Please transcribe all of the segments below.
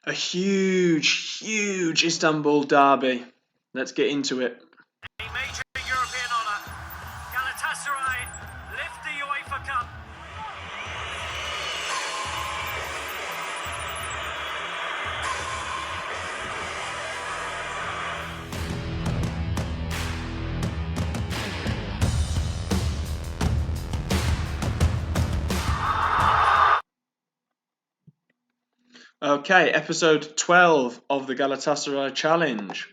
A huge Istanbul derby. Let's get into it. A major European honour. Galatasaray lift the UEFA Cup. Okay, episode 12 of the Galatasaray Challenge.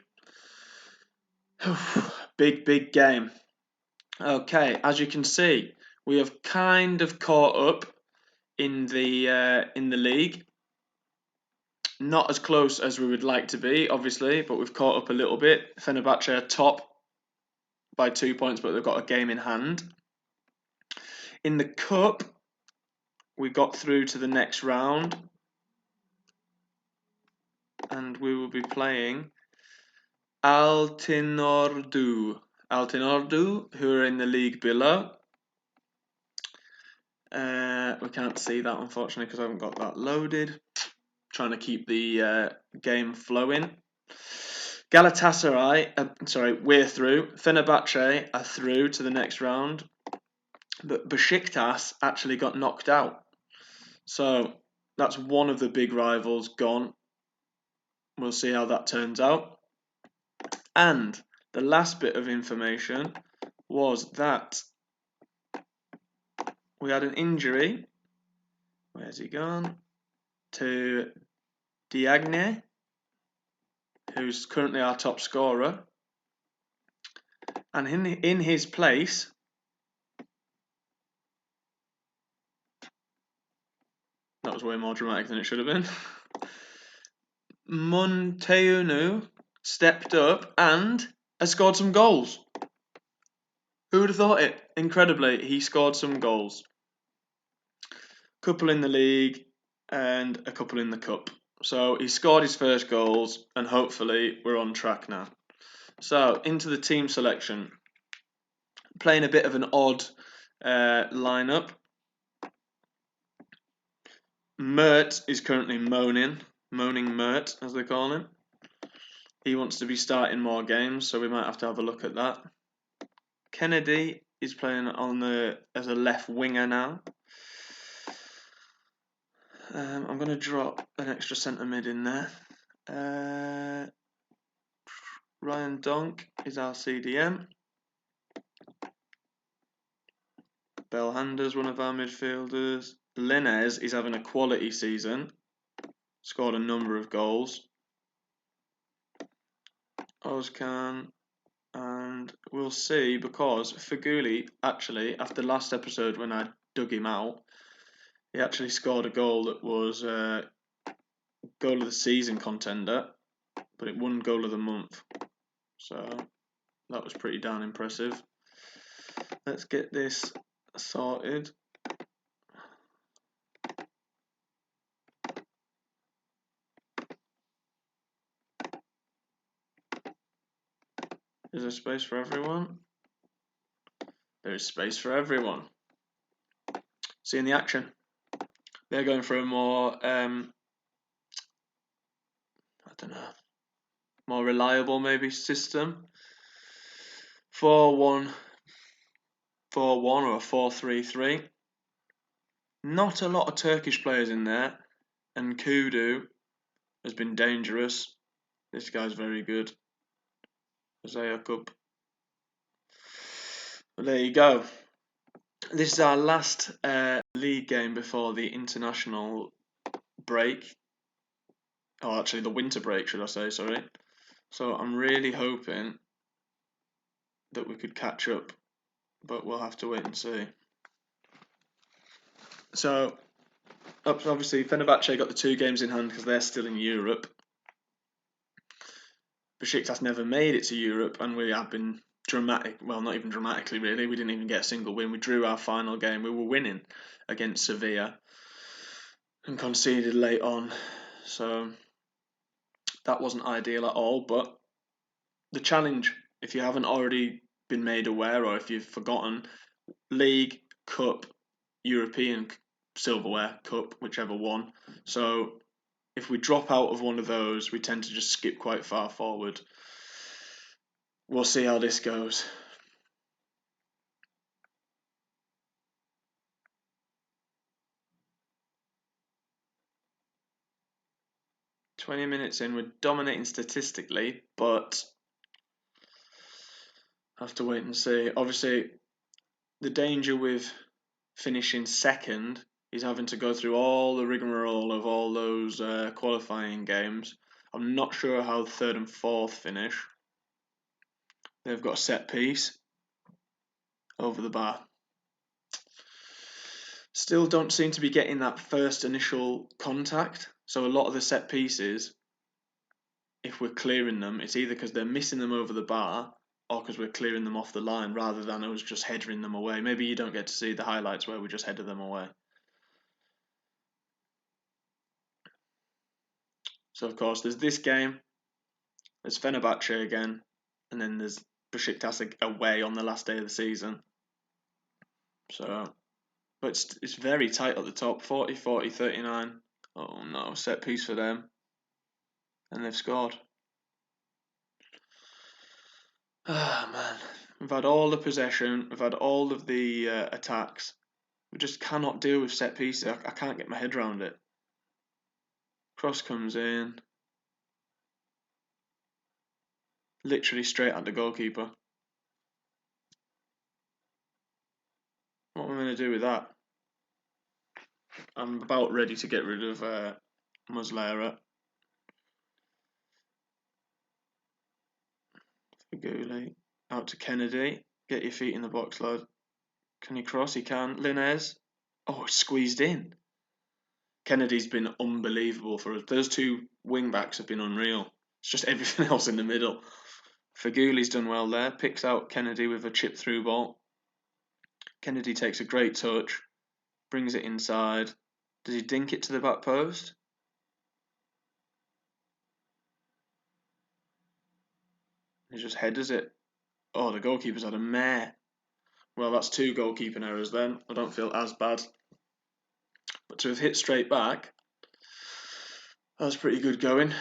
Big game. Okay, as you can see, we have kind of caught up in the league. Not as close as we would like to be, obviously, but we've caught up a little bit. Fenerbahce are top by 2 points, but they've got a game in hand. In the cup, we got through to the next round, and we will be playing Altinordu, who are in the league below. We can't see that, unfortunately, because I haven't got that loaded. Trying to keep the game flowing. Galatasaray, we're through. Fenerbahce are through to the next round. But Besiktas actually got knocked out. So that's one of the big rivals gone. We'll see how that turns out. And the last bit of information was that we had an injury. Where's he gone? To Diagne, who's currently our top scorer. And in his place, that was way more dramatic than it should have been. Monteunu stepped up and has scored some goals. Who would have thought it? Incredibly, he scored some goals. Couple in the league and a couple in the cup. So he scored his first goals, and hopefully we're on track now. So into the team selection. Playing a bit of an odd lineup. Muitt is currently moaning Muitt, as they call him. He wants to be starting more games, so we might have to have a look at that. Kennedy is playing as a left winger now. I'm going to drop an extra centre mid in there. Ryan Donk is our CDM. Belhander's one of our midfielders. Linez is having a quality season. Scored a number of goals. Ozcan. And we'll see, because Feghouli, actually, after last episode when I dug him out, he actually scored a goal that was goal of the season contender, but it won goal of the month. So that was pretty darn impressive. Let's get this sorted. Is there space for everyone? There is space for everyone. Seeing the action. They're going for a more, more reliable maybe system. 4-1-4-1 or a 4-3-3. Not a lot of Turkish players in there, and Kudu has been dangerous. This guy's very good. Isaiah Cup. Well, there you go. This is our last league game before the international break. Oh, actually, the winter break, should I say, sorry. So I'm really hoping that we could catch up, but we'll have to wait and see. So, obviously, Fenerbahce got the 2 games in hand because they're still in Europe. Besiktas never made it to Europe, and we have been dramatic. Well, not even dramatically, really. We didn't even get a single win. We drew our final game. We were winning against Sevilla and conceded late on. So that wasn't ideal at all. But the challenge, if you haven't already been made aware or if you've forgotten, League, Cup, European Silverware, Cup, whichever one. So if we drop out of one of those, we tend to just skip quite far forward. We'll see how this goes. "20 minutes in, we're dominating statistically, but have to wait and see." Obviously, the danger with finishing second is having to go through all the rigmarole of all those qualifying games. I'm not sure how third and fourth finish. They've got a set piece over the bar. Still don't seem to be getting that first initial contact. So a lot of the set pieces, if we're clearing them, it's either because they're missing them over the bar or because we're clearing them off the line rather than us just headering them away. Maybe you don't get to see the highlights where we just headed them away. So, of course, there's this game, there's Fenerbahce again, and then there's Besiktas away on the last day of the season. So, but it's very tight at the top, 40, 40, 39. Oh no, set piece for them. And they've scored. Ah, man. We've had all the possession, we've had all of the attacks. We just cannot deal with set pieces. I can't get my head around it. Cross comes in. Literally straight at the goalkeeper. What am I going to do with that? I'm about ready to get rid of Muslera. Faguli. Out to Kennedy. Get your feet in the box, lad. Can he cross? He can. Linez. Oh, it's squeezed in. Kennedy's been unbelievable for us. Those two wing backs have been unreal. It's just everything else in the middle. Faguli's done well there. Picks out Kennedy with a chip through ball. Kennedy takes a great touch. Brings it inside. Does he dink it to the back post? He just headers it. Oh, the goalkeeper's had a mare. Well, that's 2 goalkeeping errors then. I don't feel as bad. But to have hit straight back, that was pretty good going.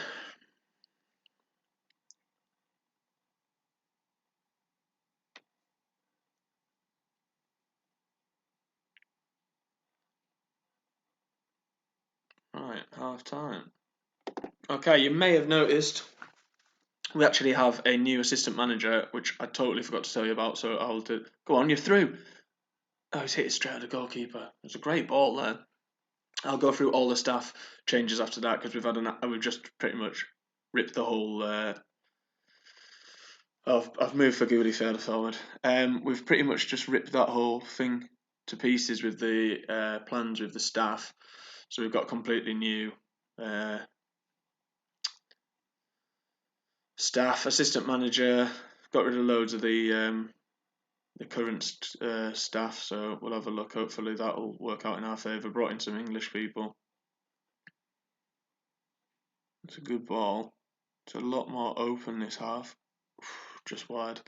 Right, half time. Okay, you may have noticed we actually have a new assistant manager, which I totally forgot to tell you about, so I'll do. Go on, you're through. Oh, he's hit it straight at the goalkeeper. It's a great ball there. I'll go through all the staff changes after that because we've just pretty much ripped the whole. I've moved Faguli further forward. We've pretty much just ripped that whole thing to pieces with the plans with the staff. So we've got completely new staff, assistant manager. Got rid of loads of the current staff. So we'll have a look. Hopefully that'll work out in our favour. Brought in some English people. It's a good ball. It's a lot more open this half. Just wide.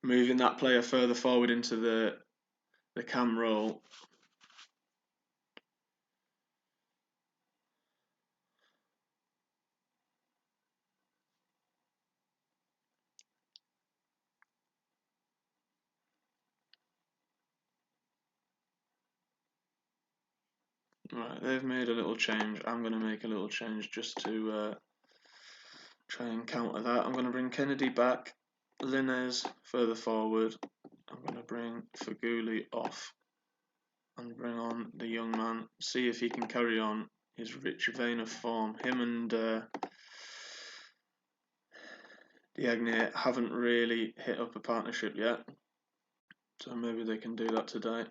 Moving that player further forward into the cam role. Right, they've made a little change. I'm going to make a little change just to try and counter that. I'm going to bring Kennedy back, Linez further forward. I'm going to bring Faguli off and bring on the young man. See if he can carry on his rich vein of form. Him and Diagne haven't really hit up a partnership yet, so maybe they can do that today.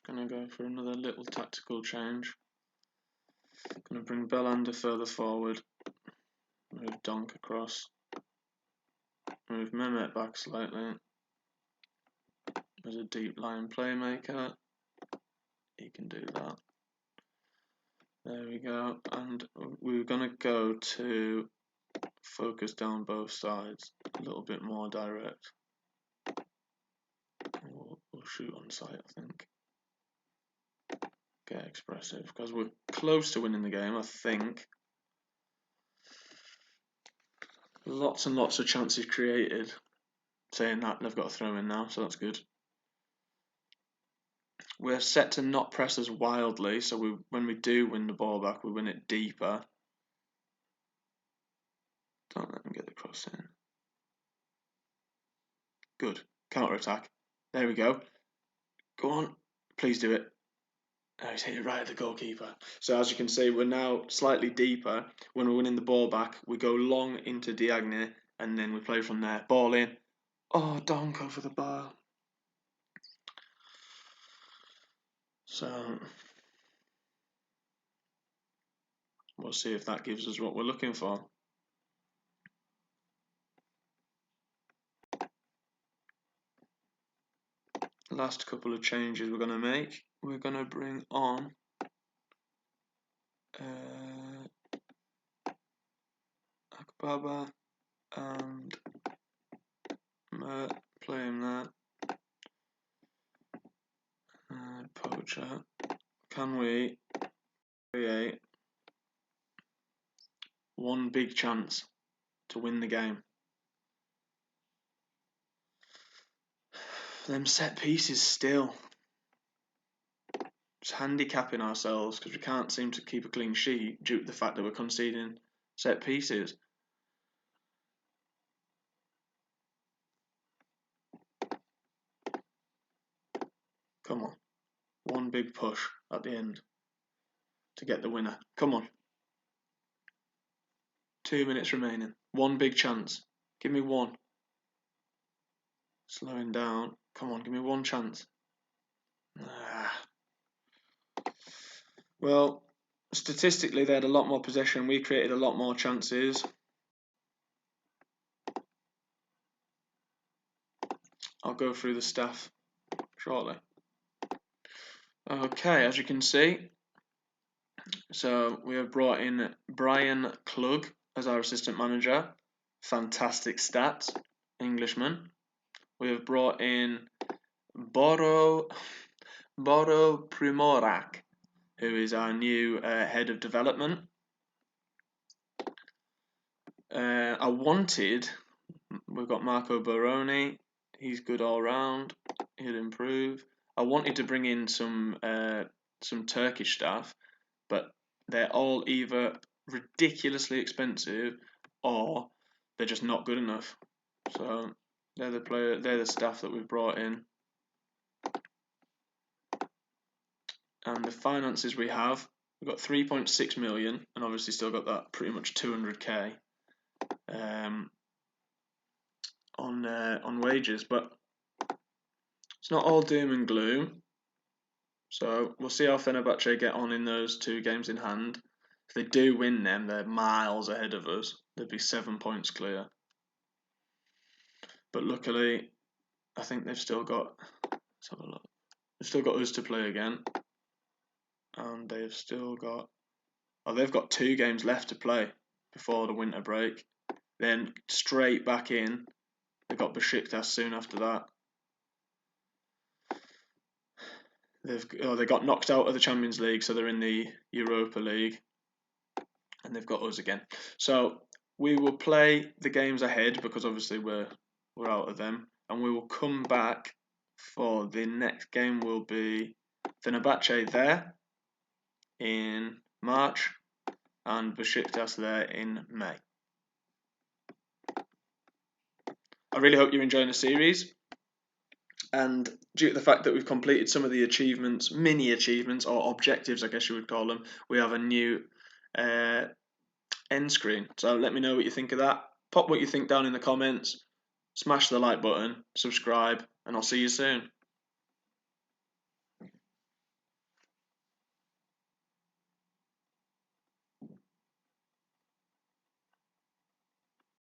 Going to go for another little tactical change. Going to bring Belander further forward. Move Donk across. Move Mehmet back slightly. As a deep line playmaker, he can do that. There we go. And we're going to go to focus down both sides a little bit more direct. We'll shoot on sight, I think. Get expressive because we're close to winning the game, I think. Lots and lots of chances created. Saying that, they've got a throw in now, so that's good. We're set to not press as wildly, so when we do win the ball back, we win it deeper. Don't let them get the cross in. Good. Counter attack. There we go. Go on. Please do it. Oh, he's hit it right at the goalkeeper. So as you can see, we're now slightly deeper. When we're winning the ball back, we go long into Diagne, and then we play from there. Ball in. Oh, Donko for the bar. So we'll see if that gives us what we're looking for. Last couple of changes we're going to make. We're going to bring on Akbaba and play him there. Poacher. Can we create one big chance to win the game? Them set pieces still. Just handicapping ourselves because we can't seem to keep a clean sheet due to the fact that we're conceding set pieces. Come on. One big push at the end to get the winner. Come on. 2 minutes remaining. One big chance. Give me one. Slowing down. Come on, give me one chance. Well, statistically, they had a lot more possession. We created a lot more chances. I'll go through the staff shortly. Okay, as you can see, so we have brought in Brian Klug as our assistant manager. Fantastic stats, Englishman. We have brought in Boro Primorak, who is our new head of development. We've got Marco Baroni. He's good all round. He'll improve. I wanted to bring in some Turkish staff, but they're all either ridiculously expensive or they're just not good enough. So they're the staff that we've brought in. And the finances we've got 3.6 million, and obviously still got that pretty much 200k on wages, but it's not all doom and gloom. So we'll see how Fenerbahce get on in those 2 games in hand. If they do win them, they're miles ahead of us. They'd be 7 points clear. But luckily, I think they've still got. Let's have a look. They've still got us to play again, and they've still got. Oh, they've got 2 games left to play before the winter break. Then straight back in. They've got Besiktas soon after that. They got knocked out of the Champions League, so they're in the Europa League, and they've got us again. So we will play the games ahead because obviously we're out of them, and we will come back for the next game. Will be Fenerbahce there in March and Besiktas there in May. I really hope you're enjoying the series. And due to the fact that we've completed some of the achievements, mini achievements or objectives, I guess you would call them, we have a new end screen. So let me know what you think of that. Pop what you think down in the comments. Smash the like button, subscribe, and I'll see you soon.